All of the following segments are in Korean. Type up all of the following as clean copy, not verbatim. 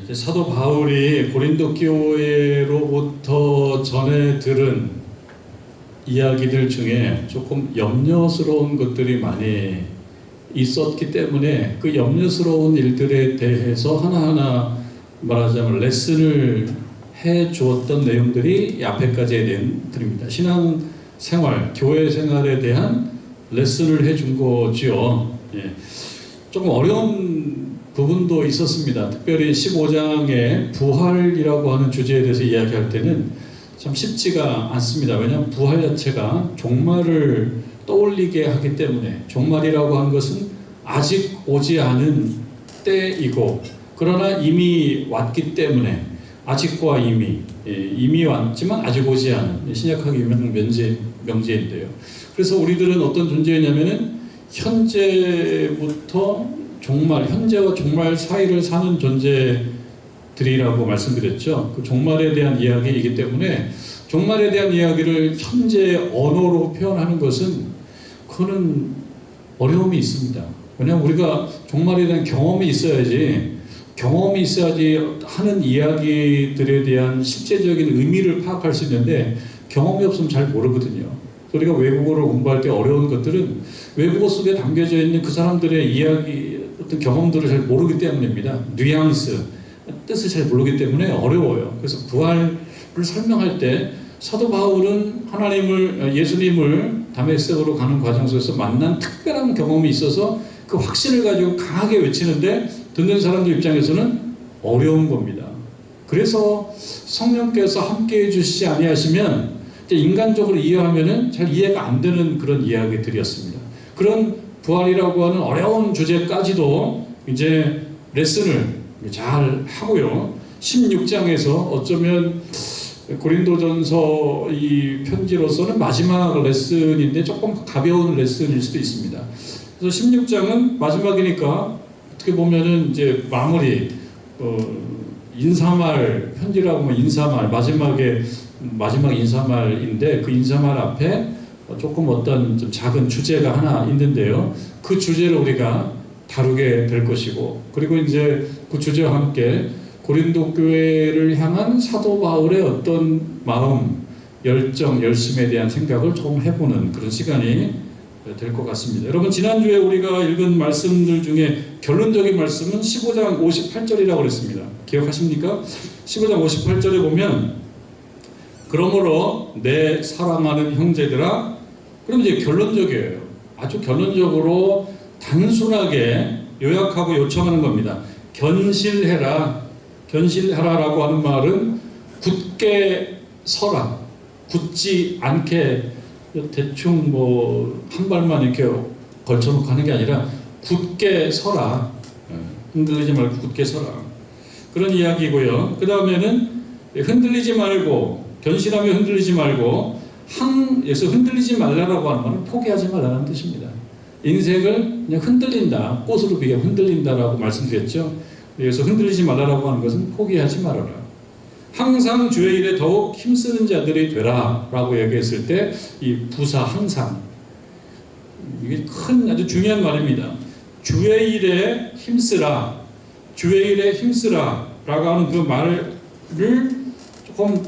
이제 사도 바울이 고린도 교회로부터 전해 들은 이야기들 중에 조금 염려스러운 것들이 많이 있었기 때문에 그 염려스러운 일들에 대해서 하나하나 말하자면 레슨을 해 주었던 내용들이 이 앞에까지의 내용들입니다. 신앙생활, 교회 생활에 대한 레슨을 해 준 거지요. 예. 조금 어려운 부분도 있었습니다. 특별히 15장의 부활이라고 하는 주제에 대해서 이야기할 때는 참 쉽지가 않습니다. 왜냐하면 부활 자체가 종말을 떠올리게 하기 때문에, 종말이라고 하는 것은 아직 오지 않은 때이고 그러나 이미 왔기 때문에, 아직과 이미 왔지만 아직 오지 않은, 신약하게 유명한 명제인데요. 그래서 우리들은 어떤 존재냐면은 현재부터 종말, 현재와 종말 사이를 사는 존재들이라고 말씀드렸죠. 그 종말에 대한 이야기이기 때문에 종말에 대한 이야기를 현재 언어로 표현하는 것은 그거는 어려움이 있습니다. 왜냐하면 우리가 종말에 대한 경험이 있어야지 하는 이야기들에 대한 실제적인 의미를 파악할 수 있는데 경험이 없으면 잘 모르거든요. 우리가 외국어를 공부할 때 어려운 것들은 외국어 속에 담겨져 있는 그 사람들의 이야기, 어떤 경험들을 잘 모르기 때문입니다. 뉘앙스, 뜻을 잘 모르기 때문에 어려워요. 그래서 부활을 설명할 때 사도 바울은 예수님을 다메섹으로 가는 과정 속에서 만난 특별한 경험이 있어서 그 확신을 가지고 강하게 외치는데 듣는 사람들 입장에서는 어려운 겁니다. 그래서 성령께서 함께해 주시지 아니하시면 인간적으로 이해하면은 잘 이해가 안 되는 그런 이야기들이었습니다. 그런 부활이라고 하는 어려운 주제까지도 이제 레슨을 잘 하고요. 16장에서 어쩌면 고린도전서 이 편지로서는 마지막 레슨인데 조금 가벼운 레슨일 수도 있습니다. 그래서 16장은 마지막이니까 어떻게 보면은 이제 마무리, 인사말, 편지라고 하면 인사말, 마지막 인사말인데 그 인사말 앞에 조금 어떤 좀 작은 주제가 하나 있는데요. 그 주제를 우리가 다루게 될 것이고, 그리고 이제 그 주제와 함께 고린도 교회를 향한 사도 바울의 어떤 마음, 열정, 열심에 대한 생각을 조금 해보는 그런 시간이 될 것 같습니다. 여러분, 지난주에 우리가 읽은 말씀들 중에 결론적인 말씀은 15장 58절이라고 그랬습니다. 기억하십니까? 15장 58절에 보면 그러므로 내 사랑하는 형제들아, 그럼 이제 결론적이에요. 아주 결론적으로 단순하게 요약하고 요청하는 겁니다. 견실해라라고 하는 말은 굳게 서라, 굳지 않게 대충 한 발만 이렇게 걸쳐놓고 하는 게 아니라 굳게 서라, 흔들리지 말고 굳게 서라, 그런 이야기고요. 그 다음에는 흔들리지 말고, 견실하며 흔들리지 말고, 여기서 흔들리지 말라라고 하는 말은 포기하지 말라는 뜻입니다. 인생을 그냥 흔들린다, 꽃으로 비교 흔들린다라고 말씀드렸죠. 여기서 흔들리지 말라라고 하는 것은 포기하지 말아라. 항상 주의 일에 더욱 힘쓰는 자들이 되라 라고 얘기했을 때 이 부사 항상, 이게 큰 아주 중요한 말입니다. 주의 일에 힘쓰라, 주의 일에 힘쓰라 라고 하는 그 말을 조금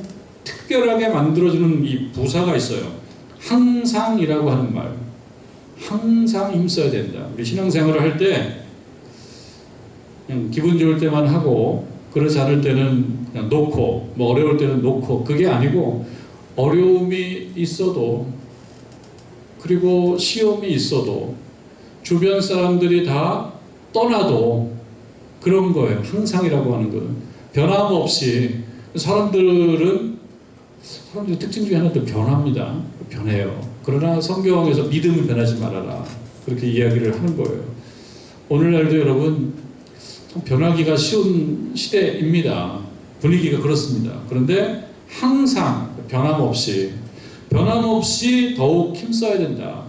특별하게 만들어주는 이 부사가 있어요. 항상이라고 하는 말, 항상 힘써야 된다. 우리 신앙생활을 할 때 그냥 기분 좋을 때만 하고 그렇지 않을 때는 그냥 놓고, 어려울 때는 놓고, 그게 아니고 어려움이 있어도, 그리고 시험이 있어도, 주변 사람들이 다 떠나도 그런 거예요. 항상이라고 하는 거는 변함없이. 사람들의 특징 중에 하나도 변합니다. 변해요. 그러나 성경에서 믿음은 변하지 말아라, 그렇게 이야기를 하는 거예요. 오늘날도 여러분 변하기가 쉬운 시대입니다. 분위기가 그렇습니다. 그런데 항상 변함없이 더욱 힘써야 된다.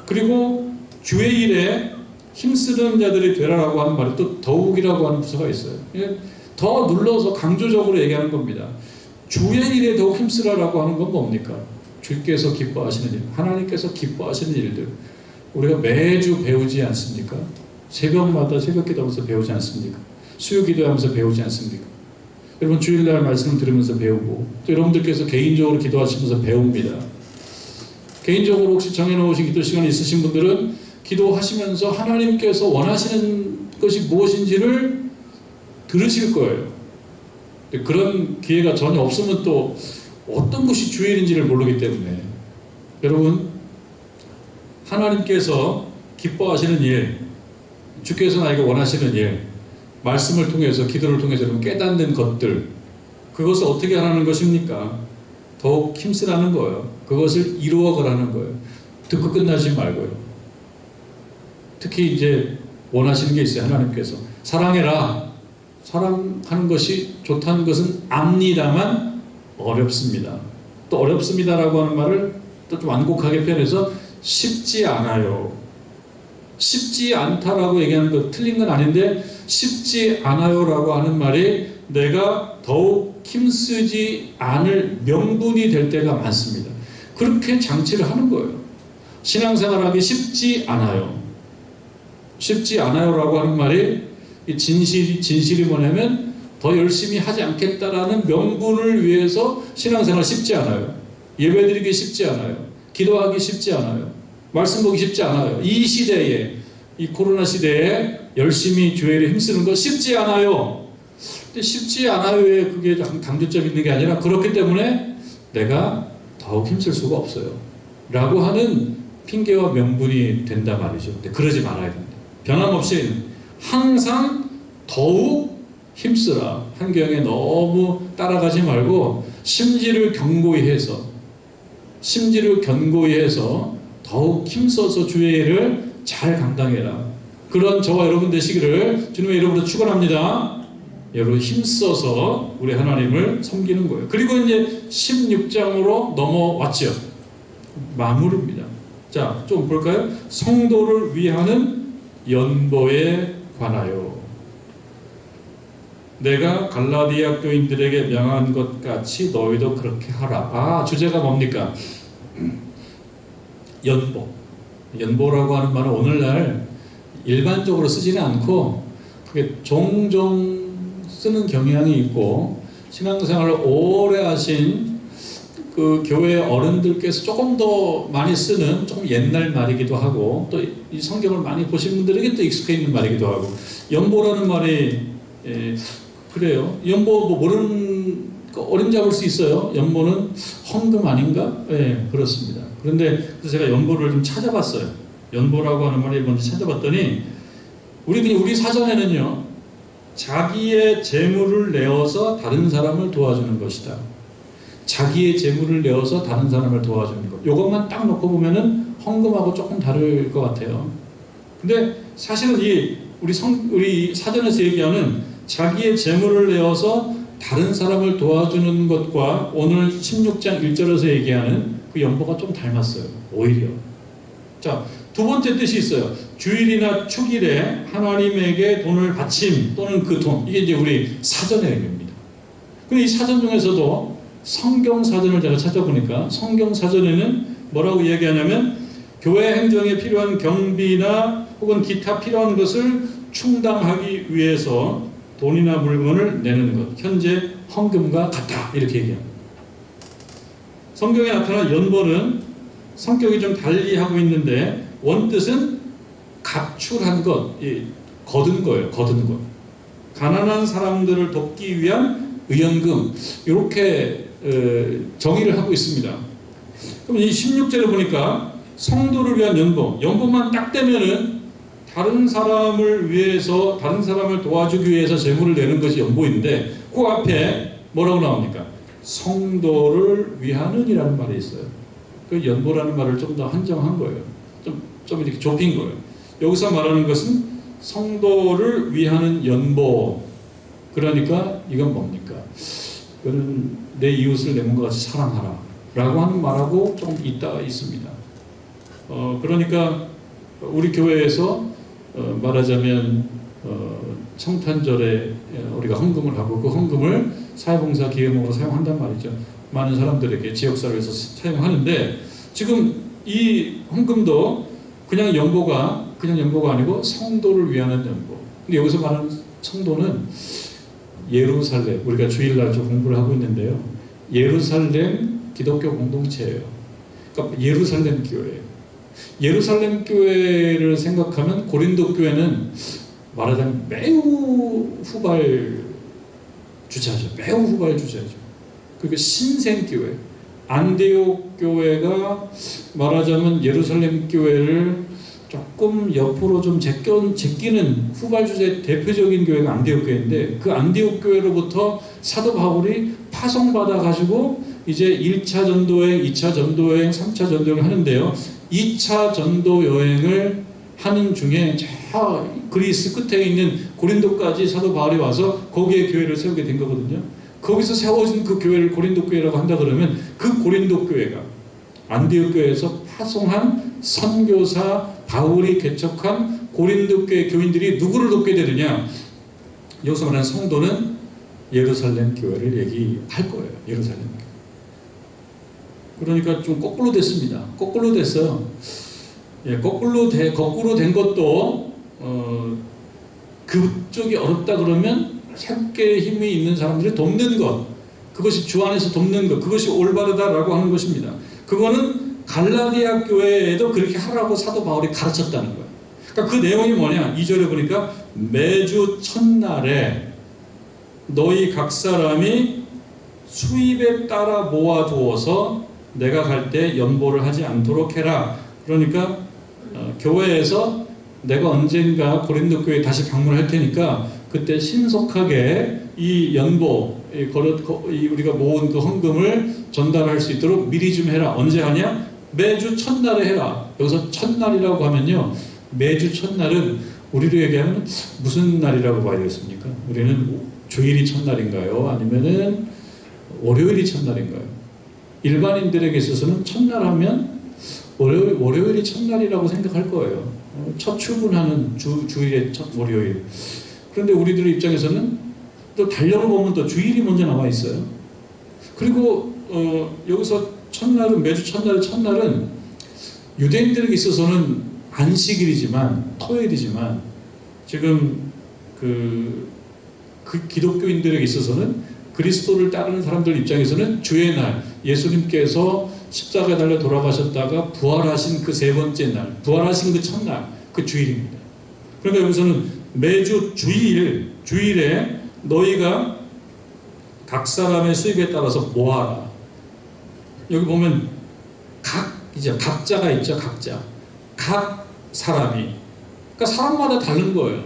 그리고 주의 일에 힘쓰는 자들이 되라라고 하는 말이 또 더욱이라고 하는 부사가 있어요. 더 눌러서 강조적으로 얘기하는 겁니다. 주의 일에 더욱 힘쓰라라고 하는 건 뭡니까? 주께서 기뻐하시는 일, 하나님께서 기뻐하시는 일들, 우리가 매주 배우지 않습니까? 새벽마다 새벽 기도하면서 배우지 않습니까? 수요 기도하면서 배우지 않습니까? 여러분 주일날 말씀을 들으면서 배우고 또 여러분들께서 개인적으로 기도하시면서 배웁니다. 개인적으로 혹시 정해놓으신 기도 시간이 있으신 분들은 기도하시면서 하나님께서 원하시는 것이 무엇인지를 들으실 거예요. 그런 기회가 전혀 없으면 또 어떤 것이 주일인지를 모르기 때문에 여러분 하나님께서 기뻐하시는 일, 주께서 나에게 원하시는 일, 말씀을 통해서 기도를 통해서 깨닫는 것들, 그것을 어떻게 하라는 것입니까? 더욱 힘쓰라는 거예요. 그것을 이루어가라는 거예요. 듣고 끝나지 말고요. 특히 이제 원하시는 게 있어요. 하나님께서 사랑해라. 사랑하는 것이 좋다는 것은 압니다만 어렵습니다. 또 어렵습니다라고 하는 말을 또 좀 완곡하게 표현해서 쉽지 않아요. 쉽지 않다라고 얘기하는 거 틀린 건 아닌데 쉽지 않아요라고 하는 말이 내가 더욱 힘쓰지 않을 명분이 될 때가 많습니다. 그렇게 장치를 하는 거예요. 신앙생활하기 쉽지 않아요. 쉽지 않아요라고 하는 말이 진실이 뭐냐면 더 열심히 하지 않겠다라는 명분을 위해서 신앙생활 쉽지 않아요. 예배드리기 쉽지 않아요. 기도하기 쉽지 않아요. 말씀 보기 쉽지 않아요. 이 시대에, 이 코로나 시대에 열심히 주일에 힘쓰는 거 쉽지 않아요. 근데 쉽지 않아요에 그게 강조점이 있는 게 아니라 그렇기 때문에 내가 더욱 힘쓸 수가 없어요. 라고 하는 핑계와 명분이 된단 말이죠. 근데 그러지 말아야 됩니다. 변함없이 항상 더욱 힘쓰라. 환경에 너무 따라가지 말고 심지를 견고히 해서 더욱 힘써서 주의 일을 잘 감당해라. 그런 저와 여러분 되시기를 주님의 이름으로 축원합니다. 여러분 힘써서 우리 하나님을 섬기는 거예요. 그리고 이제 16장으로 넘어왔죠. 마무리입니다. 자, 좀 볼까요? 성도를 위하는 연보에 관하여 내가 갈라디아 교인들에게 명한 것 같이 너희도 그렇게 하라. 주제가 뭡니까? 연보. 연보라고 하는 말은 오늘날 일반적으로 쓰지는 않고 그게 종종 쓰는 경향이 있고 신앙생활을 오래 하신 그 교회 어른들께서 조금 더 많이 쓰는 조금 옛날 말이기도 하고 또 이 성경을 많이 보신 분들에게 또 익숙해 있는 말이기도 하고 연보라는 말이 그래요. 연보 뭐 모르는 어림잡을 수 있어요. 연보는 헌금 아닌가? 그렇습니다. 그런데 그래서 제가 연보를 좀 찾아봤어요. 연보라고 하는 말이 뭔지 찾아봤더니 우리 사전에는요. 자기의 재물을 내어서 다른 사람을 도와주는 것이다. 자기의 재물을 내어서 다른 사람을 도와주는 것. 이것만 딱 놓고 보면은 헌금하고 조금 다를 것 같아요. 근데 사실은 우리 사전에서 얘기하는 자기의 재물을 내어서 다른 사람을 도와주는 것과 오늘 16장 1절에서 얘기하는 그 연보가 좀 닮았어요. 오히려. 자, 두 번째 뜻이 있어요. 주일이나 축일에 하나님에게 돈을 바침 또는 그 돈. 이게 이제 우리 사전의 의미입니다. 근데 이 사전 중에서도 성경 사전을 제가 찾아보니까 성경 사전에는 뭐라고 이야기하냐면 교회 행정에 필요한 경비나 혹은 기타 필요한 것을 충당하기 위해서 돈이나 물건을 내는 것. 현재 헌금과 같다. 이렇게 얘기합니다. 성경에 나타난 연보는 성격이 좀 달리 하고 있는데 원뜻은 갑출한 것, 거둔 거예요. 거둔 것. 가난한 사람들을 돕기 위한 의연금. 이렇게 정의를 하고 있습니다. 그럼 이 16절에 보니까 성도를 위한 연보만 딱 되면은 다른 사람을 위해서, 다른 사람을 도와주기 위해서 재물을 내는 것이 연보인데 그 앞에 뭐라고 나옵니까? 성도를 위하는이라는 말이 있어요. 그 연보라는 말을 좀 더 한정한 거예요. 좀 이렇게 좁힌 거예요. 여기서 말하는 것은 성도를 위하는 연보. 그러니까 이건 뭡니까? 그는 내 이웃을 내 몸과 같이 사랑하라 라고 하는 말하고 좀 있습니다. 그러니까 우리 교회에서 말하자면 성탄절에 우리가 헌금을 하고 그 헌금을 사회봉사 기금으로 사용한단 말이죠. 많은 사람들에게 지역사회에서 사용하는데 지금 이 헌금도 그냥 연보가 아니고 성도를 위하는 연보. 근데 여기서 말하는 성도는 예루살렘, 우리가 주일날 좀 공부를 하고 있는데요. 예루살렘 기독교 공동체예요. 그러니까 예루살렘 교회예요. 예루살렘 교회를 생각하면 고린도 교회는 말하자면 매우 후발주자죠. 매우 후발주자죠. 그리고 신생교회, 안디옥 교회가 말하자면 예루살렘 교회를 조금 옆으로 좀 제끼는 후발주자의 대표적인 교회가 안디옥 교회인데, 그 안디옥 교회로부터 사도 바울이 파송받아 가지고 이제 1차 전도여행, 2차 전도여행, 3차 전도여행을 하는데요. 2차 전도 여행을 하는 중에 저 그리스 끝에 있는 고린도까지 사도 바울이 와서 거기에 교회를 세우게 된 거거든요. 거기서 세워진 그 교회를 고린도 교회라고 한다 그러면, 그 고린도 교회가 안디옥 교회에서 파송한 선교사 바울이 개척한 고린도 교회 교인들이 누구를 돕게 되느냐? 여기서 말하는 성도는 예루살렘 교회를 얘기할 거예요. 예루살렘 교회. 그러니까 좀 거꾸로 됐습니다. 거꾸로 됐어요. 예, 거꾸로 된 것도 그쪽이 어렵다 그러면 새롭게 힘이 있는 사람들이 돕는 것, 그것이 주 안에서 돕는 것, 그것이 올바르다라고 하는 것입니다. 그거는 갈라디아 교회에도 그렇게 하라고 사도 바울이 가르쳤다는 거예요. 그러니까 그 내용이 뭐냐? 2절에 보니까 매주 첫날에 너희 각 사람이 수입에 따라 모아두어서 내가 갈 때 연보를 하지 않도록 해라. 그러니까 교회에서 내가 언젠가 고린도 교회에 다시 방문할 테니까 그때 신속하게 이 연보, 우리가 모은 그 헌금을 전달할 수 있도록 미리 좀 해라. 언제 하냐? 매주 첫날에 해라. 여기서 첫날이라고 하면요, 매주 첫날은 우리로 얘기하면 무슨 날이라고 봐야 되겠습니까? 우리는 주일이 첫날인가요? 아니면은 월요일이 첫날인가요? 일반인들에게 있어서는 첫날 하면 월요일이 첫날이라고 생각할 거예요. 첫 출근하는 주일의 첫 월요일. 그런데 우리들 입장에서는 또 달력을 보면 또 주일이 먼저 나와 있어요. 그리고 여기서 첫날은, 매주 첫날은 유대인들에게 있어서는 안식일이지만, 토요일이지만, 지금 그 기독교인들에게 있어서는, 그리스도를 따르는 사람들 입장에서는 주의 날, 예수님께서 십자가에 달려 돌아가셨다가 부활하신 그 세 번째 날, 부활하신 그 첫날, 그 주일입니다. 그러니까 여기서는 매주 주일에 너희가 각 사람의 수입에 따라서 모아라. 여기 보면 각자가 있죠. 각 사람이. 그러니까 사람마다 다른 거예요.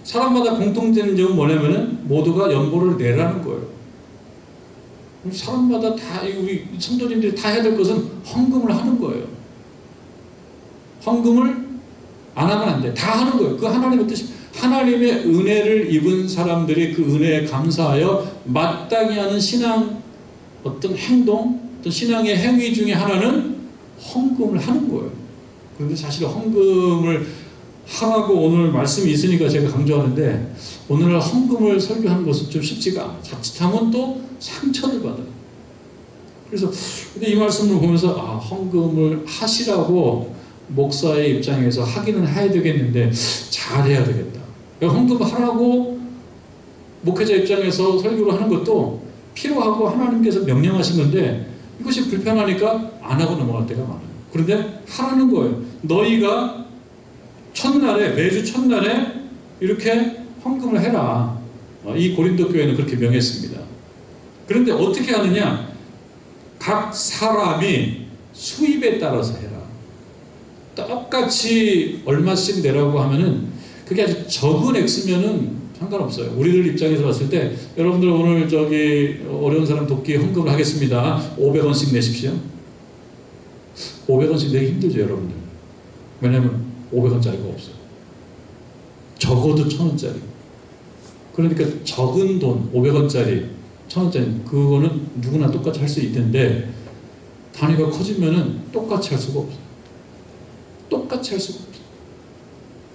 사람마다 공통되는 점은 뭐냐면은 모두가 연보를 내라는 거예요. 사람마다 다, 우리 성도님들이 다 해야 될 것은 헌금을 하는 거예요. 헌금을 안 하면 안 돼. 다 하는 거예요. 그 하나님의 뜻이, 하나님의 은혜를 입은 사람들이 그 은혜에 감사하여 마땅히 하는 신앙, 어떤 행동, 어떤 신앙의 행위 중에 하나는 헌금을 하는 거예요. 그런데 사실 헌금을 하라고 오늘 말씀이 있으니까 제가 강조하는데, 오늘 헌금을 설교하는 것은 좀 쉽지가 않아요. 자칫하면 또 상처를 받아요. 그래서 근데 이 말씀을 보면서 헌금을 하시라고 목사의 입장에서 하기는 해야 되겠는데 잘해야 되겠다. 헌금을 하라고 목회자 입장에서 설교를 하는 것도 필요하고 하나님께서 명령하신 건데, 이것이 불편하니까 안 하고 넘어갈 때가 많아요. 그런데 하라는 거예요. 너희가 매주 첫날에 이렇게 헌금을 해라. 이 고린도 교회는 그렇게 명했습니다. 그런데 어떻게 하느냐? 각 사람이 수입에 따라서 해라. 똑같이 얼마씩 내라고 하면은 그게 아주 적은 액수면은 상관없어요. 우리들 입장에서 봤을 때, 여러분들 오늘 어려운 사람 돕기 헌금을 하겠습니다. 500원씩 내십시오. 500원씩 내기 힘들죠, 여러분들. 왜냐면 500원짜리가 없어요. 적어도 1000원짜리. 그러니까 적은 돈, 500원짜리, 1000원짜리, 그거는 누구나 똑같이 할 수 있는데, 단위가 커지면은 똑같이 할 수가 없어요. 똑같이 할 수가 없어요.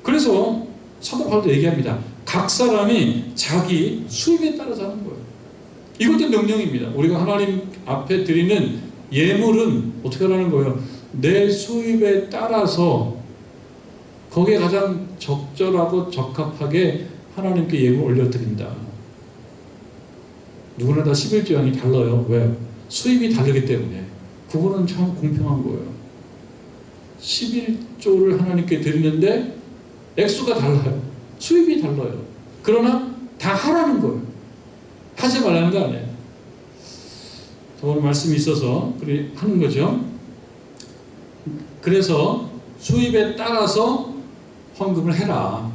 그래서 사도 바울도 얘기합니다. 각 사람이 자기 수입에 따라서 하는 거예요. 이것도 명령입니다. 우리가 하나님 앞에 드리는 예물은 어떻게 하라는 거예요? 내 수입에 따라서 거기에 가장 적절하고 적합하게 하나님께 예물 올려드린다. 누구나 다 11조양이 달라요. 왜? 수입이 다르기 때문에. 그거는 참 공평한 거예요. 11조를 하나님께 드리는데 액수가 달라요. 수입이 달라요. 그러나 다 하라는 거예요. 하지 말라는 거 아니에요. 오늘 말씀이 있어서 그래 하는 거죠. 그래서 수입에 따라서 헌금을 해라.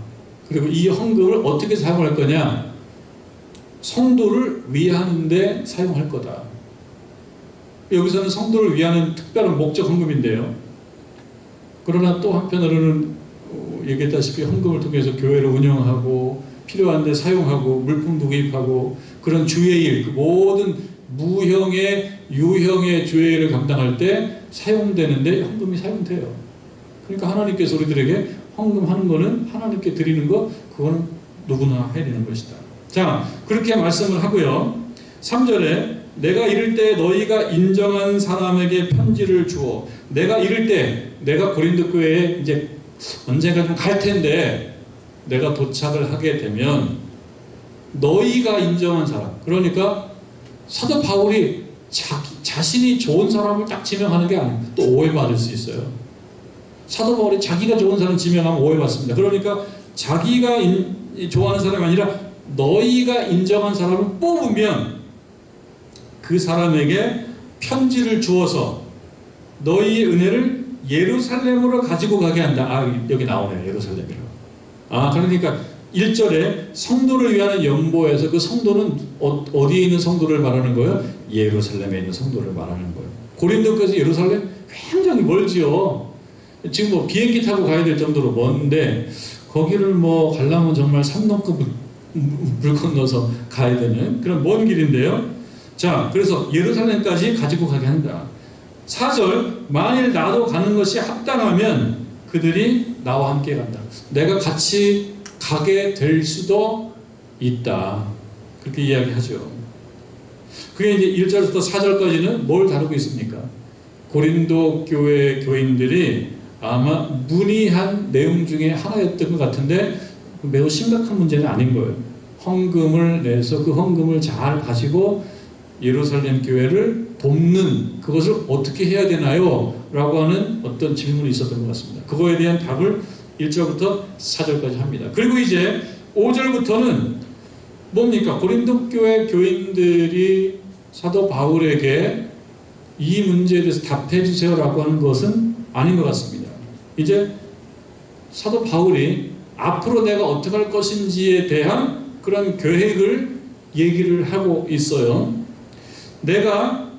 그리고 이 헌금을 어떻게 사용할 거냐? 성도를 위하는 데 사용할 거다. 여기서는 성도를 위하는 특별한 목적 헌금인데요. 그러나 또 한편으로는 얘기했다시피 헌금을 통해서 교회를 운영하고 필요한 데 사용하고 물품도 구입하고 그런 주의 일, 그 모든 무형의 유형의 주의 일을 감당할 때 사용되는데 헌금이 사용돼요. 그러니까 하나님께서 우리들에게 헌금하는 거는 하나님께 드리는 거 그거는 누구나 해야 되는 것이다. 자, 그렇게 말씀을 하고요. 3절에 내가 이를 때 너희가 인정한 사람에게 편지를 주어. 내가 이를 때 내가 고린도 교회에 이제 언젠가 좀 갈 텐데 내가 도착을 하게 되면 너희가 인정한 사람, 그러니까 사도 바울이 자신이 좋은 사람을 딱 지명하는 게 아니에요. 또 오해받을 수 있어요. 사도 바울이 자기가 좋은 사람 지명하면 오해받습니다. 그러니까 자기가 좋아하는 사람이 아니라 너희가 인정한 사람을 뽑으면 그 사람에게 편지를 주어서 너희의 은혜를 예루살렘으로 가지고 가게 한다. 아, 여기 나오네요. 예루살렘이라고. 아, 그러니까 1절에 성도를 위한 연보에서 그 성도는 어디에 있는 성도를 말하는 거예요? 예루살렘에 있는 성도를 말하는 거예요. 고린도까지 예루살렘 굉장히 멀지요. 지금 뭐 비행기 타고 가야 될 정도로 먼데 거기를 뭐 가려면 정말 산 넘고 물 건너서 가야 되는 그런 먼 길인데요. 자, 그래서 예루살렘까지 가지고 가게 한다. 4절, 만일 나도 가는 것이 합당하면 그들이 나와 함께 간다. 내가 같이 가게 될 수도 있다. 그렇게 이야기하죠. 그게 이제 1절부터 4절까지는 뭘 다루고 있습니까? 고린도 교회 교인들이 아마 문의한 내용 중에 하나였던 것 같은데 매우 심각한 문제는 아닌 거예요. 헌금을 내서 그 헌금을 잘 가지고 예루살렘 교회를 돕는 그것을 어떻게 해야 되나요? 라고 하는 어떤 질문이 있었던 것 같습니다. 그거에 대한 답을 1절부터 4절까지 합니다. 그리고 이제 5절부터는 뭡니까? 고린도 교회 교인들이 사도 바울에게 이 문제에 대해서 답해 주세요라고 하는 것은 아닌 것 같습니다. 이제 사도 바울이 앞으로 내가 어떻게 할 것인지에 대한 그런 계획을 얘기를 하고 있어요. 내가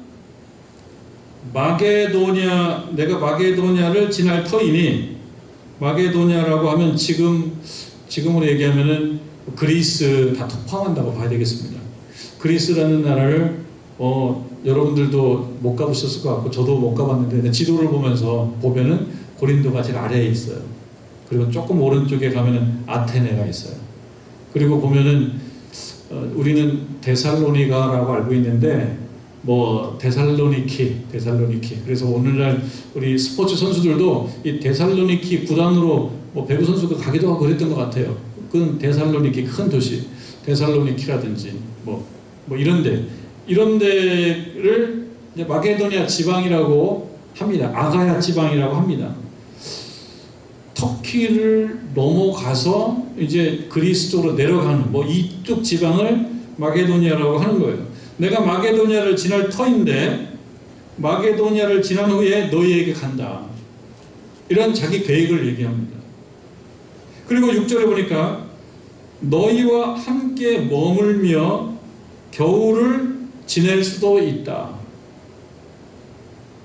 마게도냐를 지날 터이니, 마게도냐라고 하면 지금으로 얘기하면은 그리스 다 포함한다고 봐야 되겠습니다. 그리스라는 나라를 여러분들도 못 가보셨을 것 같고 저도 못 가봤는데 지도를 보면은 고린도가 제일 아래에 있어요. 그리고 조금 오른쪽에 가면은 아테네가 있어요. 그리고 보면은 우리는 데살로니가라고 알고 있는데 뭐 데살로니키. 그래서 오늘날 우리 스포츠 선수들도 이 데살로니키 구단으로 뭐 배구 선수가 가기도 하고 그랬던 것 같아요. 그건 데살로니키 큰 도시, 데살로니키라든지 뭐 이런 데를 이제 마게도니아 지방이라고 합니다. 아가야 지방이라고 합니다. 터키를 넘어가서 이제 그리스 쪽으로 내려가는 이쪽 지방을 마게도니아라고 하는 거예요. 내가 마게도니아를 지날 터인데 마게도니아를 지난 후에 너희에게 간다. 이런 자기 계획을 얘기합니다. 그리고 6절에 보니까 너희와 함께 머물며 겨울을 지낼 수도 있다.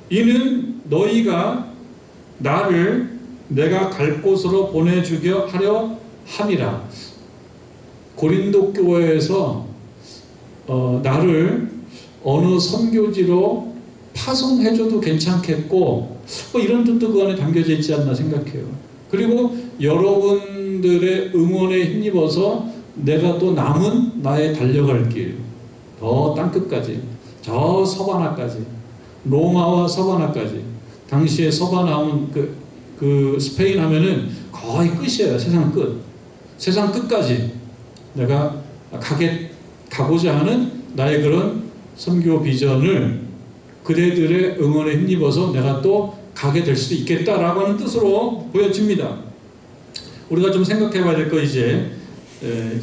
이는 너희가 나를 내가 갈 곳으로 보내주려 하려 함이라. 고린도 교회에서 나를 어느 선교지로 파송해줘도 괜찮겠고 이런 뜻도 그 안에 담겨져 있지 않나 생각해요. 그리고 여러분들의 응원에 힘입어서 내가 또 남은 나의 달려갈 길, 더 땅끝까지, 저 서바나까지, 로마와 서바나까지. 당시에 서바나 하면 그 스페인 하면은 거의 끝이에요. 세상 끝. 세상 끝까지. 내가 가고자 하는 나의 그런 선교 비전을 그대들의 응원에 힘입어서 내가 또 가게 될 수도 있겠다라고 하는 뜻으로 보여집니다. 우리가 좀 생각해 봐야 될 거 이제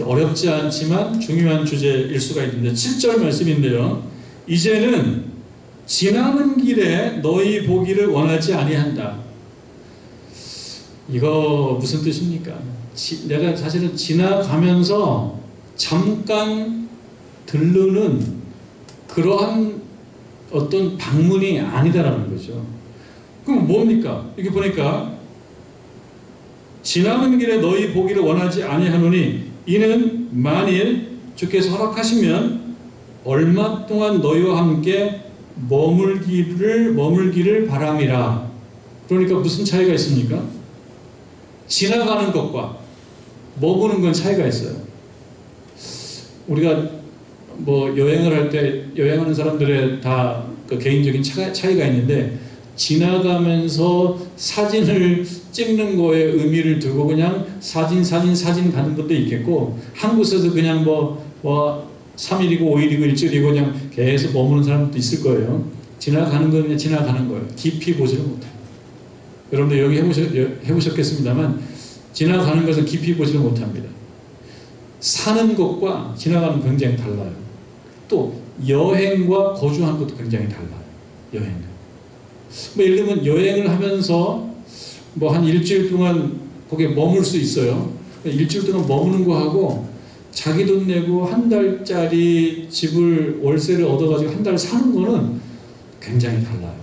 어렵지 않지만 중요한 주제일 수가 있는데 7절 말씀인데요. 이제는 지나는 길에 너희 보기를 원하지 아니한다. 이거 무슨 뜻입니까? 내가 사실은 지나가면서 잠깐 들르는 그러한 어떤 방문이 아니다라는 거죠. 그럼 뭡니까? 이렇게 보니까 지나는 길에 너희 보기를 원하지 아니하노니 이는 만일 주께서 허락하시면 얼마 동안 너희와 함께 머물기를 바람이라. 그러니까 무슨 차이가 있습니까? 지나가는 것과 머무는 건 차이가 있어요. 우리가 뭐 여행을 할 때 여행하는 사람들의 다 그 개인적인 차이가 있는데 지나가면서 사진을 찍는 거에 의미를 두고 그냥 사진 가는 분도 있겠고 한 곳에서 그냥 뭐 3일이고 5일이고 일주일이고 그냥 계속 머무는 사람도 있을 거예요. 지나가는 건 그냥 지나가는 거예요. 깊이 보지를 못해요. 여러분들 여기 해보셨겠습니다만 지나가는 것은 깊이 보지를 못합니다. 사는 것과 지나가는 건 굉장히 달라요. 또 여행과 거주하는 것도 굉장히 달라요. 여행은 뭐 예를 들면 여행을 하면서 뭐 한 일주일 동안 거기에 머물 수 있어요. 일주일 동안 머무는 거하고 자기 돈 내고 한 달짜리 집을 월세를 얻어가지고 한 달 사는 거는 굉장히 달라요.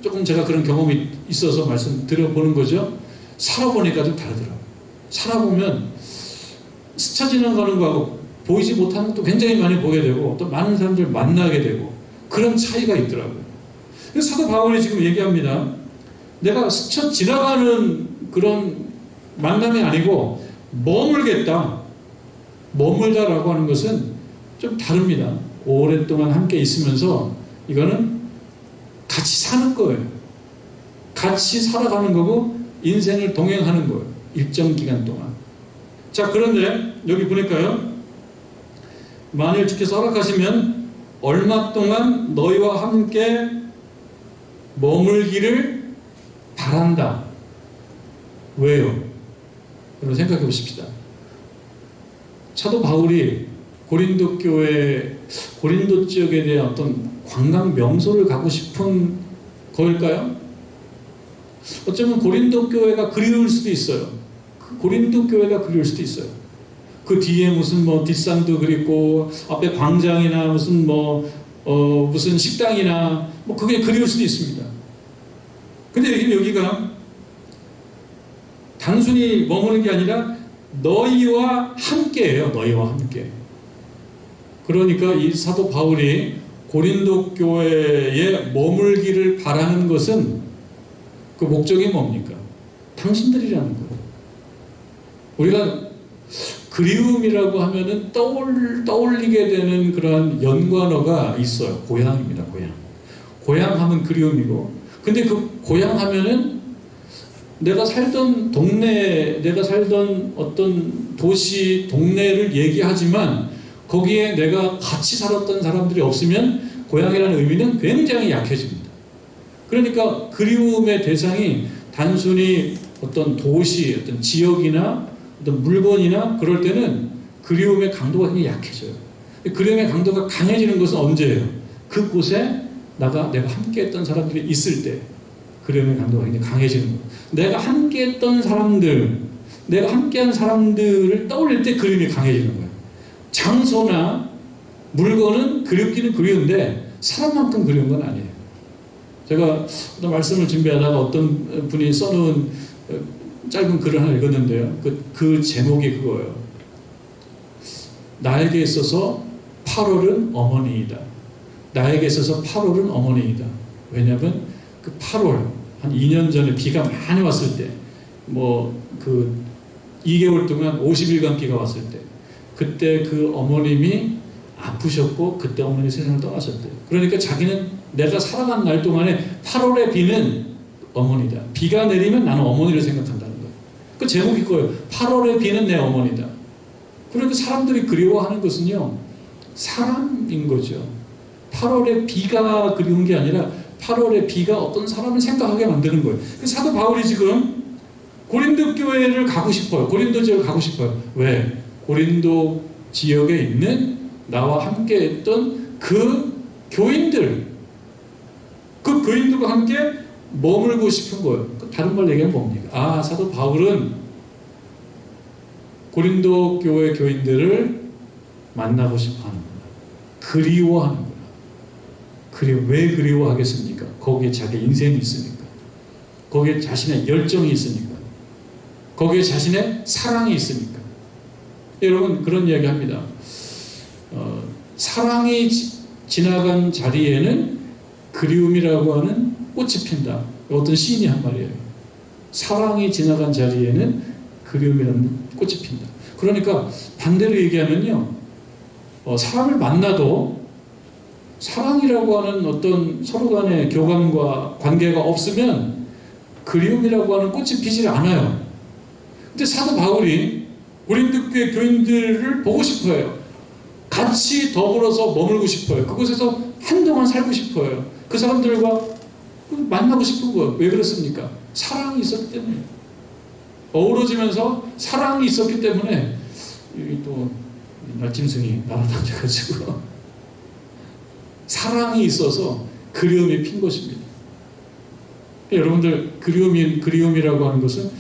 조금 제가 그런 경험이 있어서 말씀드려보는 거죠. 살아보니까 좀 다르더라고요. 살아보면 스쳐 지나가는 거하고 보이지 못하는 것도 굉장히 많이 보게 되고 또 많은 사람들 만나게 되고 그런 차이가 있더라고요. 그래서 사도 바울이 지금 얘기합니다. 내가 스쳐 지나가는 그런 만남이 아니고 머물겠다. 머물다라고 하는 것은 좀 다릅니다. 오랫동안 함께 있으면서 이거는 같이 사는 거예요. 같이 살아가는 거고 인생을 동행하는 거예요. 일정 기간 동안. 자, 그런데 여기 보니까요. 만일 주께서 허락하시면 얼마 동안 너희와 함께 머물기를 바란다. 왜요? 여러분 생각해 보십시다. 사도 바울이 고린도 지역에 대한 어떤 관광 명소를 가고 싶은 거일까요? 어쩌면 고린도 교회가 그리울 수도 있어요. 고린도 교회가 그리울 수도 있어요. 그 뒤에 무슨 뭐 뒷산도 그립고 앞에 광장이나 무슨 무슨 식당이나 뭐 그게 그리울 수도 있습니다. 근데 여기가 단순히 머무는 게 아니라 너희와 함께예요. 너희와 함께. 그러니까 이 사도 바울이 고린도 교회에 머물기를 바라는 것은 그 목적이 뭡니까? 당신들이라는 거예요. 우리가 그리움이라고 하면은 떠올리게 되는 그런 연관어가 있어요. 고향입니다. 고향. 고향하면 그리움이고. 근데 그 고향하면은 내가 살던 동네, 내가 살던 어떤 도시, 동네를 얘기하지만 거기에 내가 같이 살았던 사람들이 없으면 고향이라는 의미는 굉장히 약해집니다. 그러니까 그리움의 대상이 단순히 어떤 도시, 어떤 지역이나 어떤 물건이나 그럴 때는 그리움의 강도가 굉장히 약해져요. 그리움의 강도가 강해지는 것은 언제예요? 그곳에 내가 함께했던 사람들이 있을 때 그리움의 강도가 굉장히 강해지는 거예요. 내가 함께했던 사람들, 내가 함께한 사람들을 떠올릴 때 그리움이 강해지는 거예요. 장소나 물건은 그립기는 그리운데 사람만큼 그리운 건 아니에요. 제가 어떤 말씀을 준비하다가 어떤 분이 써놓은 짧은 글을 하나 읽었는데요. 그 제목이 그거예요. 나에게 있어서 8월은 어머니이다. 나에게 있어서 8월은 어머니이다. 왜냐하면 그 8월 한 2년 전에 비가 많이 왔을 때, 2개월 동안 50일간 비가 왔을 때, 그때 그 어머님이 아프셨고 그때 어머니 세상을 떠나셨대요. 그러니까 자기는 내가 살아간 날 동안에 8월의 비는 어머니다. 비가 내리면 나는 어머니를 생각한다는 거예요. 그 제목이 그거예요. 8월의 비는 내 어머니다. 그러니까 사람들이 그리워하는 것은요, 사람인 거죠. 8월의 비가 그리운 게 아니라 8월의 비가 어떤 사람을 생각하게 만드는 거예요. 사도 바울이 지금 고린도 교회를 가고 싶어요. 고린도 지역을 가고 싶어요. 왜? 고린도 지역에 있는 나와 함께 했던 그 교인들, 그 교인들과 함께 머물고 싶은 거예요. 다른 말 얘기하면 뭡니까? 사도 바울은 고린도 교회 교인들을 만나고 싶어 하는구나. 그리워하는구나. 왜 그리워하겠습니까? 거기에 자기 인생이 있으니까. 거기에 자신의 열정이 있으니까. 거기에 자신의 사랑이 있으니까. 여러분, 그런 이야기 합니다. 사랑이 지나간 자리에는 그리움이라고 하는 꽃이 핀다. 어떤 시인이 한 말이에요. 사랑이 지나간 자리에는 그리움이라는 꽃이 핀다. 그러니까 반대로 얘기하면요, 사람을 만나도 사랑이라고 하는 어떤 서로 간의 교감과 관계가 없으면 그리움이라고 하는 꽃이 피지 않아요. 근데 사도 바울이 고린도 교회 교인들을 보고 싶어요. 같이 더불어서 머물고 싶어요. 그곳에서 한동안 살고 싶어요. 그 사람들과 만나고 싶은 거예요. 왜 그렇습니까? 사랑이 있었기 때문에. 어우러지면서 사랑이 있었기 때문에 여기 또 날짐승이 날아다녀가지고 사랑이 있어서 그리움이 핀 것입니다. 여러분들, 그리움이라고 하는 것은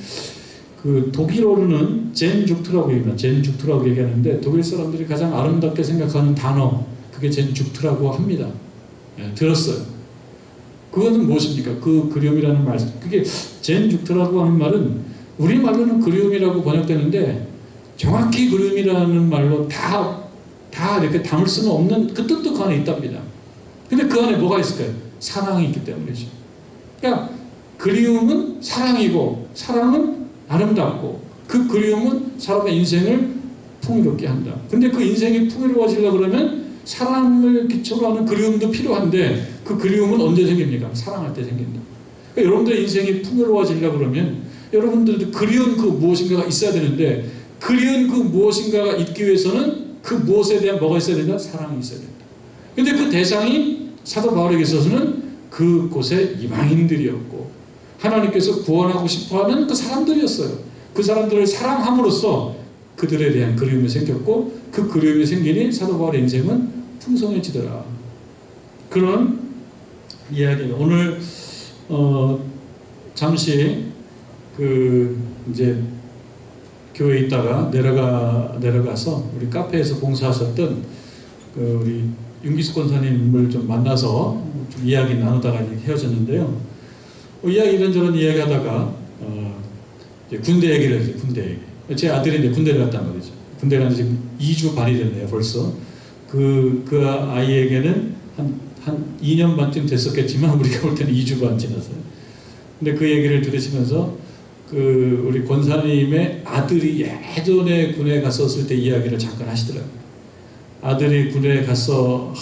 그 독일어로는 젠죽트라고 얘기합니다. 젠죽트라고 얘기하는데 독일 사람들이 가장 아름답게 생각하는 단어, 그게 젠죽트라고 합니다. 들었어요. 그것은 무엇입니까? 그 그리움이라는 말, 그게 젠죽트라고 하는 말은 우리말로는 그리움이라고 번역되는데 정확히 그리움이라는 말로 다 이렇게 담을 수는 없는 그 뜻도 그 안에 있답니다. 근데 그 안에 뭐가 있을까요? 사랑이 있기 때문이죠. 그러니까 그리움은 사랑이고 사랑은 아름답고 그 그리움은 사람의 인생을 풍요롭게 한다. 근데 그 인생이 풍요로워지려고 그러면 사랑을 기초로 하는 그리움도 필요한데 그 그리움은 언제 생깁니까? 사랑할 때 생긴다. 그러니까 여러분들의 인생이 풍요로워지려고 그러면 여러분들도 그리운 그 무엇인가가 있어야 되는데 그리운 그 무엇인가가 있기 위해서는 그 무엇에 대한 뭐가 있어야 된다? 사랑이 있어야 된다. 근데 그 대상이 사도 바울에게 있어서는 그곳의 이방인들이었고 하나님께서 구원하고 싶어하는 그 사람들이었어요. 그 사람들을 사랑함으로써 그들에 대한 그리움이 생겼고 그 그리움이 생기니 사도 바울의 인생은 풍성해지더라. 그런 이야기예요. 오늘 잠시 이제 교회에 있다가 내려가서 우리 카페에서 봉사하셨던 우리 윤기숙 권사님을 좀 만나서 좀 이야기 나누다가 헤어졌는데요. 이야기 이런저런 이야기하다가 이제 군대 얘기를 했어요. 군대 얘기. 제 아들이 이제 군대를 갔단 말이죠. 군대 간 지 지금 2주 반이 됐네요. 벌써. 그 아이에게는 한 2년 반쯤 됐었겠지만 우리가 볼 때는 2주 반 지났어요. 근데 그 얘기를 들으시면서 우리 권사님의 아들이 예전에 군에 갔었을 때 이야기를 잠깐 하시더라고요. 아들이 군에 가서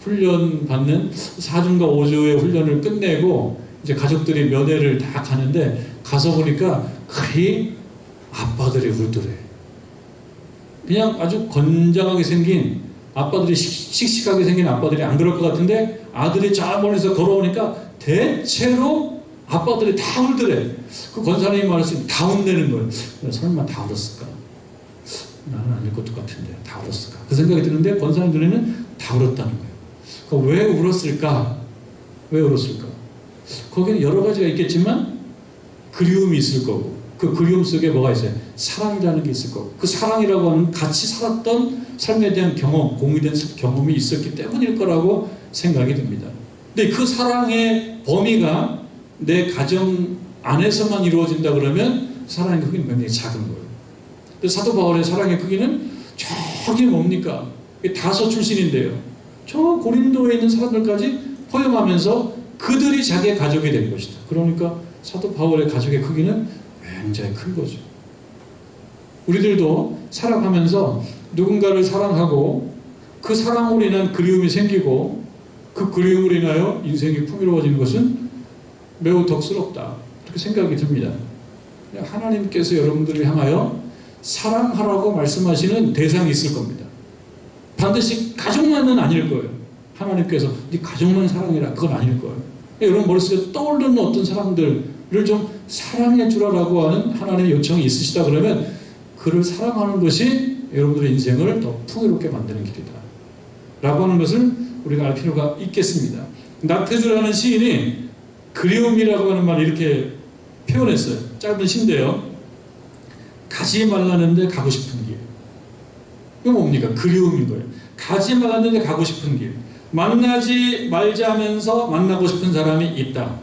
훈련 받는 4주인가 5주의 훈련을 끝내고 이제 가족들이 면회를 다 가는데 가서 보니까 그리 아빠들이 울더래. 그냥 아주 건장하게 생긴 아빠들이 씩씩하게 생긴 아빠들이 안 그럴 것 같은데 아들이 저 멀리서 걸어오니까 대체로 아빠들이 다 울더래. 그 권사님이 말했으니 다 혼내는 거예요. 설마 다 울었을까? 나는 아닐 것도 같은데 다 울었을까? 그 생각이 드는데 권사님 눈에는 다 울었다는 거예요. 그러니까 왜 울었을까? 왜 울었을까? 거기는 여러 가지가 있겠지만 그리움이 있을 거고 그 그리움 속에 뭐가 있어요? 사랑이라는 게 있을 거고 그 사랑이라고 하는 같이 살았던 삶에 대한 경험, 공유된 경험이 있었기 때문일 거라고 생각이 듭니다. 근데 그 사랑의 범위가 내 가정 안에서만 이루어진다 그러면 사랑의 크기는 굉장히 작은 거예요. 근데 사도 바울의 사랑의 크기는 저기 뭡니까? 다소 출신인데요. 저 고린도에 있는 사람들까지 포용하면서 그들이 자기의 가족이 된 것이다. 그러니까 사도 바울의 가족의 크기는 굉장히 큰 거죠. 우리들도 살아가면서 누군가를 사랑하고 그 사랑으로 인한 그리움이 생기고 그 그리움으로 인하여 인생이 풍요로워지는 것은 매우 덕스럽다. 그렇게 생각이 듭니다. 하나님께서 여러분들을 향하여 사랑하라고 말씀하시는 대상이 있을 겁니다. 반드시 가족만은 아닐 거예요. 하나님께서 네 가족만 사랑해라, 그건 아닐 거예요. 여러분 머릿속에 떠오르는 어떤 사람들을 좀 사랑해 주라라고 하는 하나님의 요청이 있으시다 그러면 그를 사랑하는 것이 여러분들의 인생을 더 풍요롭게 만드는 길이다 라고 하는 것을 우리가 알 필요가 있겠습니다. 나태주라는 시인이 그리움이라고 하는 말을 이렇게 표현했어요. 짧은 시인데요. 가지 말라는데 가고 싶은 길. 이거 뭡니까? 그리움인 거예요. 가지 말라는데 가고 싶은 길. 만나지 말자면서 만나고 싶은 사람이 있다.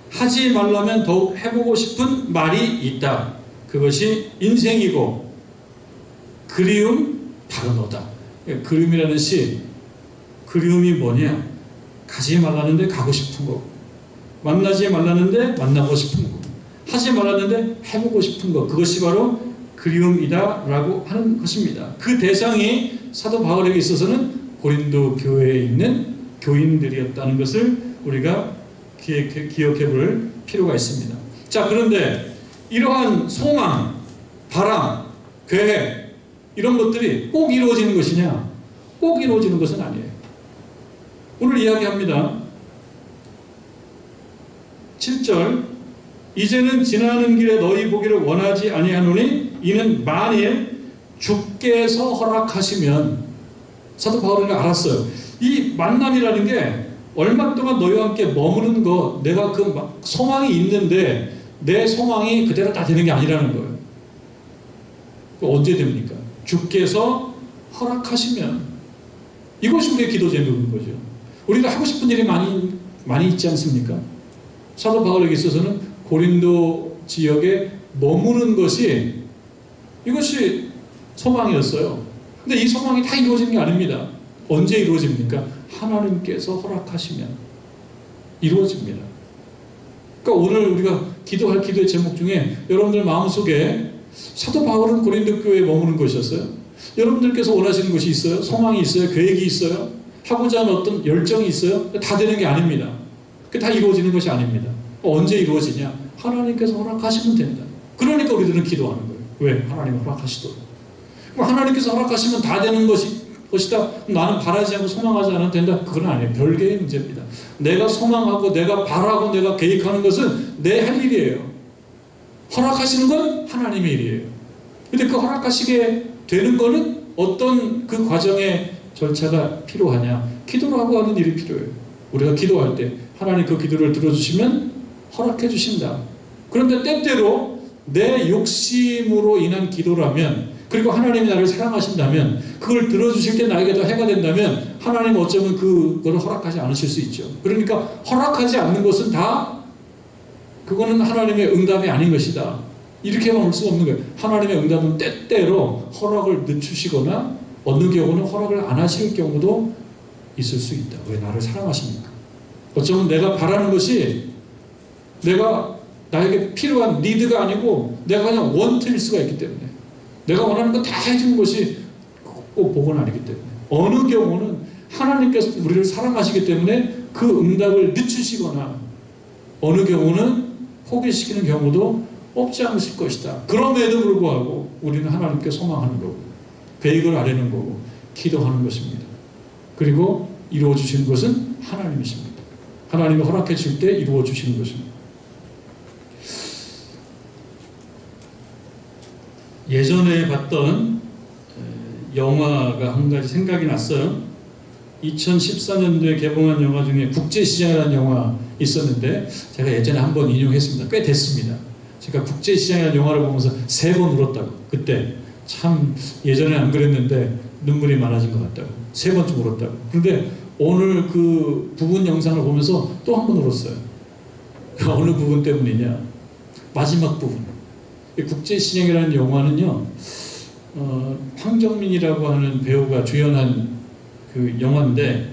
하지 말라면 더욱 해보고 싶은 말이 있다. 그것이 인생이고 그리움 바로 너다. 그리움이라는 시, 그리움이 뭐냐? 가지 말라는데 가고 싶은 거, 만나지 말라는데 만나고 싶은 거, 하지 말라는데 해보고 싶은 거, 그것이 바로 그리움이다 라고 하는 것입니다. 그 대상이 사도 바울에게 있어서는 고린도 교회에 있는 교인들이었다는 것을 우리가 기억해 볼 필요가 있습니다. 자, 그런데 이러한 소망, 바람, 계획 이런 것들이 꼭 이루어지는 것이냐? 꼭 이루어지는 것은 아니에요. 오늘 이야기합니다. 7절, 이제는 지나는 길에 너희 보기를 원하지 아니하노니 이는 만일 주께서 허락하시면. 사도 바울은 알았어요. 이 만남이라는 게 얼마 동안 너희와 함께 머무는 거, 내가 그 소망이 있는데 내 소망이 그대로 다 되는 게 아니라는 거예요. 언제 됩니까? 주께서 허락하시면. 이것이 우리의 기도 제목인 거죠. 우리가 하고 싶은 일이 많이 있지 않습니까? 사도 바울에게 있어서는 고린도 지역에 머무는 것이, 이것이 소망이었어요. 근데 이 소망이 다 이루어지는 게 아닙니다. 언제 이루어집니까? 하나님께서 허락하시면 이루어집니다. 그러니까 오늘 우리가 기도할 기도의 제목 중에 여러분들 마음속에 사도 바울은 고린도 교회에 머무는 것이었어요. 여러분들께서 원하시는 것이 있어요? 소망이 있어요? 계획이 있어요? 하고자 하는 어떤 열정이 있어요? 다 되는 게 아닙니다. 그게 다 이루어지는 것이 아닙니다. 언제 이루어지냐? 하나님께서 허락하시면 된다. 그러니까 우리들은 기도하는 거예요. 왜? 하나님 허락하시도록. 하나님께서 허락하시면 다 되는 것이다. 나는 바라지 않고 소망하지 않아도 된다. 그건 아니에요. 별개의 문제입니다. 내가 소망하고 내가 바라고 내가 계획하는 것은 내 할 일이에요. 허락하시는 건 하나님의 일이에요. 근데 그 허락하시게 되는 거는 어떤 그 과정의 절차가 필요하냐? 기도라고 하는 일이 필요해요. 우리가 기도할 때 하나님 그 기도를 들어주시면 허락해 주신다. 그런데 때때로 내 욕심으로 인한 기도라면, 그리고 하나님이 나를 사랑하신다면, 그걸 들어주실 때 나에게 더 해가 된다면 하나님은 어쩌면 그걸 허락하지 않으실 수 있죠. 그러니까 허락하지 않는 것은 다 그거는 하나님의 응답이 아닌 것이다. 이렇게만 볼 수가 없는 거예요. 하나님의 응답은 때때로 허락을 늦추시거나 어느 경우는 허락을 안 하실 경우도 있을 수 있다. 왜? 나를 사랑하십니까? 어쩌면 내가 바라는 것이 내가 나에게 필요한 니드가 아니고 내가 그냥 원트일 수가 있기 때문에, 내가 원하는 거 다 해주는 것이 꼭 복은 아니기 때문에, 어느 경우는 하나님께서 우리를 사랑하시기 때문에 그 응답을 늦추시거나 어느 경우는 포기시키는 경우도 없지 않으실 것이다. 그럼에도 불구하고 우리는 하나님께 소망하는 거고 계획을 아뢰는 거고 기도하는 것입니다. 그리고 이루어 주시는 것은 하나님이십니다. 하나님이 허락해 줄 때 이루어 주시는 것입니다. 예전에 봤던 영화가 한 가지 생각이 났어요. 2014년도에 개봉한 영화 중에 국제시장이라는 영화 있었는데 제가 예전에 한번 인용했습니다. 꽤 됐습니다. 제가 국제시장이라는 영화를 보면서 3번 울었다고. 그때 참 예전에 안 그랬는데 눈물이 많아진 것 같다고. 3번쯤 울었다고. 그런데 오늘 그 부분 영상을 보면서 또 한 번 울었어요. 어느 부분 때문이냐? 마지막 부분. 국제시장이라는 영화는요, 황정민이라고 하는 배우가 주연한 그 영화인데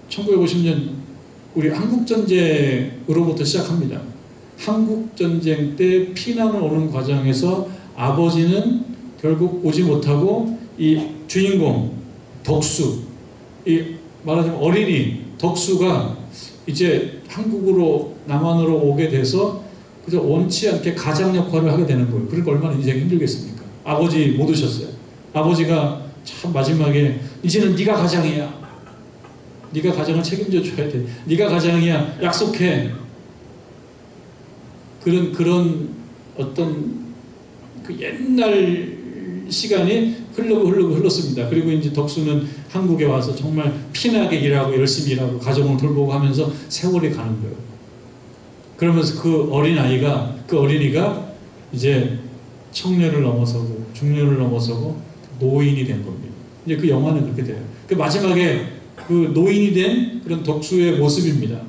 1950년 우리 한국전쟁으로부터 시작합니다. 한국전쟁 때 피난을 오는 과정에서 아버지는 결국 오지 못하고 이 주인공 덕수, 이 말하자면 어린이 덕수가 이제 한국으로 남한으로 오게 돼서 그래서 원치 않게 가장 역할을 하게 되는 거예요. 그러니까 얼마나 인생이 힘들겠습니까? 아버지 못 오셨어요. 아버지가 참 마지막에 이제는 네가 가장이야. 네가 가장을 책임져 줘야 돼. 네가 가장이야. 약속해. 그런 어떤 그 옛날 시간이 흘렀습니다. 그리고 이제 덕수는 한국에 와서 정말 피나게 일하고 열심히 일하고 가정을 돌보고 하면서 세월이 가는 거예요. 그러면서 그 어린이가 이제 청년을 넘어서고 중년을 넘어서고 노인이 된 겁니다. 이제 그 영화는 그렇게 돼요. 그 마지막에 그 노인이 된 그런 덕수의 모습입니다.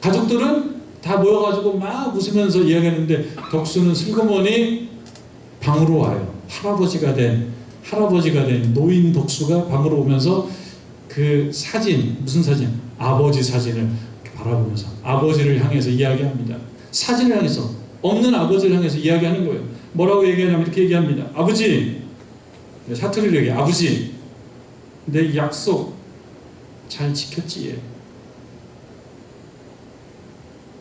가족들은 다 모여가지고 막 웃으면서 이야기하는데 덕수는 슬그머니 방으로 와요. 할아버지가 된 노인 덕수가 방으로 오면서 그 사진, 무슨 사진? 아버지 사진을 바라보면서 아버지를 향해서 이야기합니다. 사진을 향해서, 없는 아버지를 향해서 이야기하는 거예요. 뭐라고 얘기하냐면 이렇게 얘기합니다. 아버지, 사투리로 얘기해. 아버지, 내 약속 잘 지켰지 얘.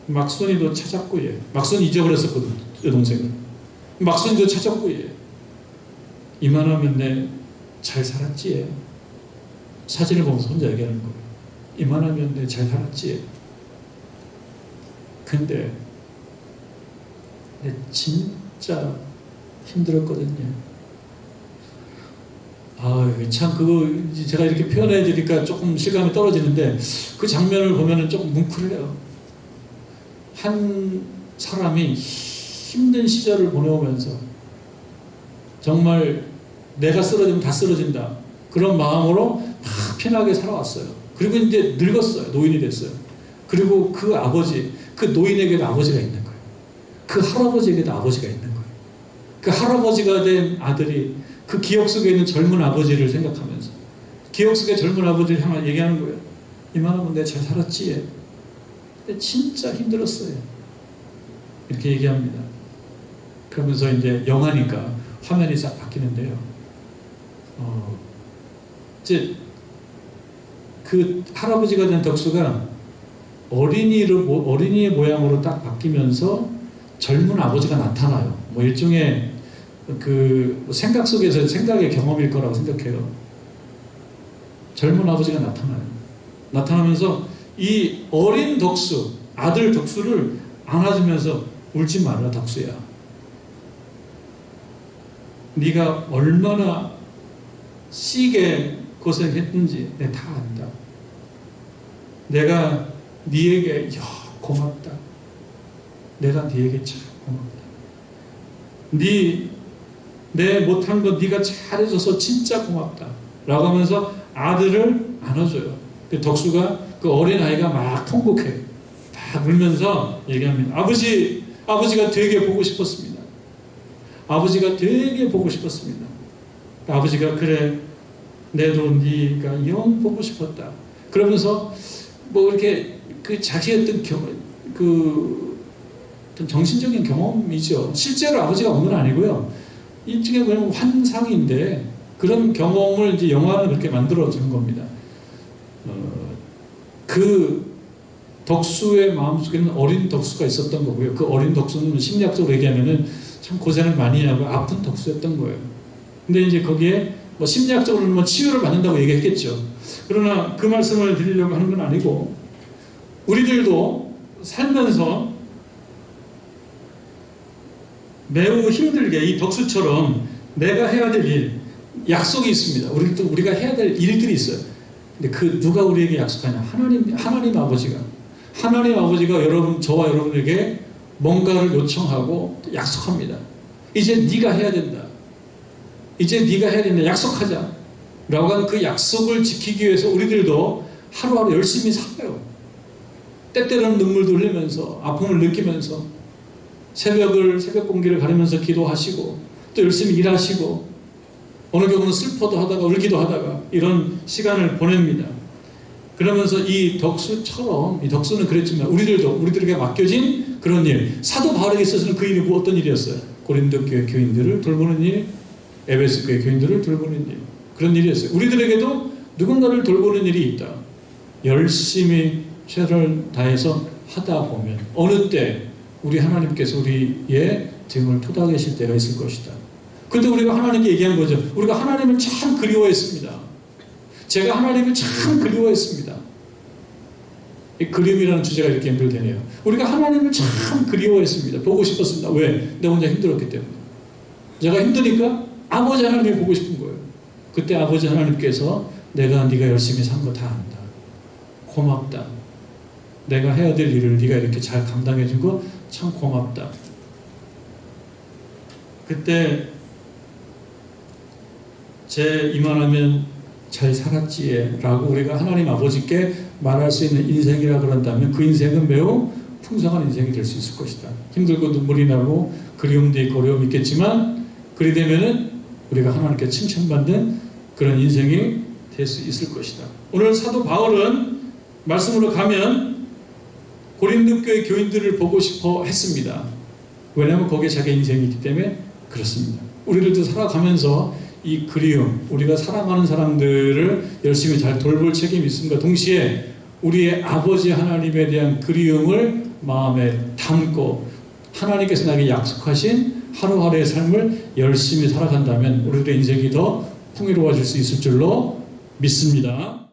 막순이도 찾았고 얘. 막순이 잊어버렸었거든, 내 동생을. 막순이도 찾았고 얘. 이만하면 내 잘 살았지 얘. 사진을 보면서 혼자 얘기하는 거예요. 이만하면 내 잘 살았지 얘. 근데 내 진짜 힘들었거든요. 참 그거 제가 이렇게 표현해 드리니까 조금 실감이 떨어지는데 그 장면을 보면은 조금 뭉클해요. 한 사람이 힘든 시절을 보내오면서 정말 내가 쓰러지면 다 쓰러진다 그런 마음으로 막 편하게 살아왔어요. 그리고 이제 늙었어요. 노인이 됐어요. 그리고 그 아버지, 그 노인에게도 아버지가 있는 거예요. 그 할아버지에게도 아버지가 있는 거예요. 그 할아버지가 된 아들이 그 기억 속에 있는 젊은 아버지를 생각하면서 기억 속의 젊은 아버지를 향해 얘기하는 거예요. 이만하면 내가 잘 살았지. 근데 진짜 힘들었어요. 이렇게 얘기합니다. 그러면서 이제 영화니까 화면이 싹 바뀌는데요. 이제 그 할아버지가 된 덕수가 어린이의 모양으로 딱 바뀌면서 젊은 아버지가 나타나요. 뭐 일종의 그 생각 속에서 생각의 경험일 거라고 생각해요. 젊은 아버지가 나타나면서 이 어린 덕수, 아들 덕수를 안아주면서 울지 마라 덕수야. 네가 얼마나 시게 고생했는지 내가 다 안다. 내가 네에게 고맙다. 내가 네에게 참 고맙다. 내 못한 거 네가 잘해줘서 진짜 고맙다. 라고 하면서 아들을 안아줘요. 덕수가 그 어린아이가 막 통곡해요. 막 울면서 얘기합니다. 아버지가 되게 보고 싶었습니다. 아버지가 되게 보고 싶었습니다. 아버지가 그래 내도 네가 영 보고 싶었다. 그러면서 뭐 이렇게 그 자기의 어떤 정신적인 경험이죠. 실제로 아버지가 온 건 아니고요. 일종의 그냥 환상인데 그런 경험을 이제 영화는 그렇게 만들어주는 겁니다. 그 덕수의 마음속에는 어린 덕수가 있었던 거고요. 그 어린 덕수는 심리학적으로 얘기하면은 참 고생을 많이 하고 아픈 덕수였던 거예요. 근데 이제 거기에 뭐 심리학적으로는 뭐 치유를 받는다고 얘기했겠죠. 그러나 그 말씀을 드리려고 하는 건 아니고 우리들도 살면서 매우 힘들게 이 덕수처럼 내가 해야 될 일, 약속이 있습니다. 우리가 해야 될 일들이 있어요. 근데 그 누가 우리에게 약속하냐? 하나님 아버지가 저와 여러분에게 뭔가를 요청하고 약속합니다. 이제 네가 해야 된다. 약속하자. 라고 하는 그 약속을 지키기 위해서 우리들도 하루하루 열심히 살아요. 때때로는 눈물도 흘리면서 아픔을 느끼면서 새벽 공기를 가리면서 기도하시고 또 열심히 일하시고 어느 경우는 슬퍼도 하다가 울기도 하다가 이런 시간을 보냅니다. 그러면서 이 덕수는 그랬지만 우리들에게 맡겨진 그런 일, 사도 바울에게 있어서는 그 일이 어떤 일이었어요? 고린도 교회 교인들을 돌보는 일, 에베소 교회 교인들을 돌보는 일, 그런 일이었어요. 우리들에게도 누군가를 돌보는 일이 있다. 열심히 최선을 다해서 하다 보면 어느 때 우리 하나님께서 우리의 등을 토닥이실 때가 있을 것이다. 그때 우리가 하나님께 얘기한 거죠. 우리가 하나님을 참 그리워했습니다. 제가 하나님을 참 그리워했습니다. 이 그림이라는 주제가 이렇게 연결되네요. 우리가 하나님을 참 그리워했습니다. 보고 싶었습니다. 왜? 내가 혼자 힘들었기 때문에. 제가 힘드니까 아버지 하나님이 보고 싶은 거예요. 그때 아버지 하나님께서 네가 열심히 산 거 다 안다. 고맙다. 내가 해야 될 일을 네가 이렇게 잘 감당해 준 거 참 고맙다. 그때 제 이만하면 잘 살았지에 라고 우리가 하나님 아버지께 말할 수 있는 인생이라 그런다면 그 인생은 매우 풍성한 인생이 될 수 있을 것이다. 힘들고 눈물이 나고 그리움도 있고 어려움이 있겠지만 그리 되면은 우리가 하나님께 칭찬받는 그런 인생이 될 수 있을 것이다. 오늘 사도 바울은 말씀으로 가면 고린도 교회 교인들을 보고 싶어 했습니다. 왜냐하면 거기에 자기 인생이 있기 때문에 그렇습니다. 우리들도 살아가면서 이 그리움, 우리가 사랑하는 사람들을 열심히 잘 돌볼 책임이 있음과 동시에 우리의 아버지 하나님에 대한 그리움을 마음에 담고 하나님께서 나에게 약속하신 하루하루의 삶을 열심히 살아간다면 우리들의 인생이 더 풍요로워질 수 있을 줄로 믿습니다.